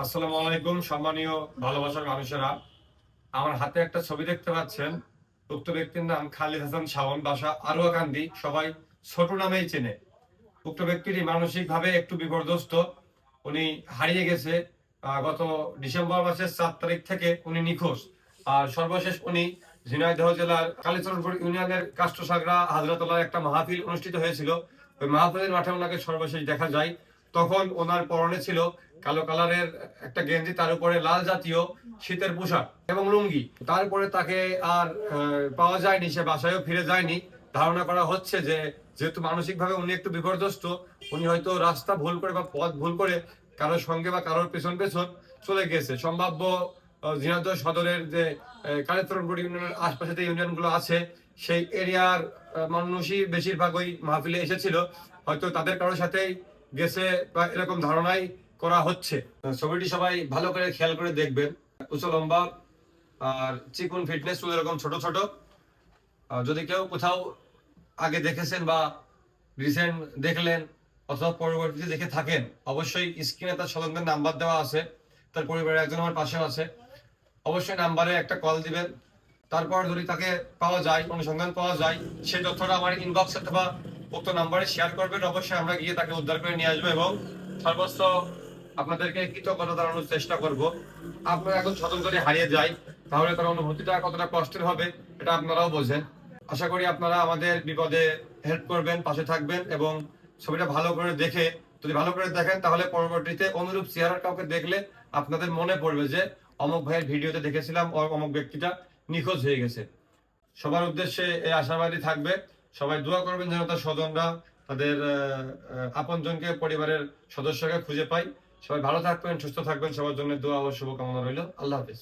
আসসালামু আলাইকুম সম্মানীয় ভালোবাসার মানুষেরা। আমার হাতে একটা ছবি দেখতে পাচ্ছেন। উক্ত ব্যক্তির নাম খালিদ হাসান শাওন, বাসা আরুয়াকান্দি, সবাই ছোট নামেই চেনে। উক্ত ব্যক্তিটি মানসিকভাবে একটু বিপর্যস্ত। উনি হারিয়ে গেছে। গত ডিসেম্বর মাসের 7 তারিখ থেকে উনি নিখোঁজ। আর সর্বশেষ উনি ঝিনাইদহ জেলার কালীচরণপুর ইউনিয়নের কাষ্টসাগরা হাজরাতলায় একটা মাহফিল অনুষ্ঠিত হয়েছিল। ওই মাহফিলের মাঠে ওনাকে সর্বশেষ দেখা যায়। তখন ওনার পরনে ছিল কালো কালারের একটা গেঞ্জি, তার উপরে লাল জাতীয় শীতের পোশাক এবং লুঙ্গি। তারপরে তাকে আর পাওয়া যায়নি, সে বাসায়ও ফিরে যায়নি। ধারণা করা হচ্ছে যে যেহেতু মানসিকভাবে উনি একটু বিপর্যস্ত, উনি হয়তো রাস্তা ভুল করে বা পথ ভুল করে কারোর সঙ্গে বা কারোর পেছন পেছন চলে গেছে। সম্ভাব্য ঝিনাইদহ সদরের যে কালীচরণপুর ইউনিয়নের আশপাশে যে ইউনিয়নগুলো আছে, সেই এরিয়ার মানুষই বেশিরভাগ ওই মাহফিলে এসেছিল। হয়তো তাদের কারোর সাথেই গেছে বা এরকম ধারণাই করা হচ্ছে। ছবিটি সবাই ভালো করে খেয়াল করে দেখবেন। উঁচু লম্বা আর চিকুন ফিটনেস, চুল এরকম ছোট ছোট। যদি কেউ কোথাও আগে দেখেছেন বা রিসেন্ট দেখলেন অথবা পরবর্তীতে দেখে থাকেন, অবশ্যই স্ক্রিনে তার স্বজনদের নাম্বার দেওয়া আছে। তার পরিবারের একজন আমার পাশেও আছে। অবশ্যই নাম্বারে একটা কল দিবেন। তারপর যদি তাকে পাওয়া যায়, অনুসন্ধান পাওয়া যায়, সেই তথ্যটা আমার ইনবক্স অথবা উক্ত নাম্বারে শেয়ার করবেন। অবশ্যই আমরা গিয়ে তাকে উদ্ধার করে নিয়ে আসবো এবং সর্বোচ্চ আপনাদেরকে কৃতজ্ঞতা জানানোর চেষ্টা করব। আপনারা এখন স্বজন যদি হারিয়ে যায়, তাহলে তার অনুভূতিটা কতটা কষ্টের হবে এটা আপনারাও বোঝেন। আশা করি আপনারা আমাদের বিপদে হেল্প করবেন, পাশে থাকবেন এবং ছবিটা ভালো করে দেখে, যদি ভালো করে দেখেন তাহলে পরবর্তীতে অনুরূপ চেহারার কাউকে দেখলে আপনাদের মনে পড়বে যে অমুক ভাইয়ের ভিডিওতে দেখেছিলাম অমুক ব্যক্তিটা নিখোঁজ হয়ে গেছে। সবার উদ্দেশ্যে এই আশাবাদী থাকবে। সবাই দোয়া করবেন যেন তার স্বজনরা তাদের আপনজনকে, পরিবারের সদস্যকে খুঁজে পায়। সবাই ভালো থাকবেন, সুস্থ থাকবেন। সবার জন্য দোয়া ও শুভকামনা রইল। আল্লাহ হাফেজ।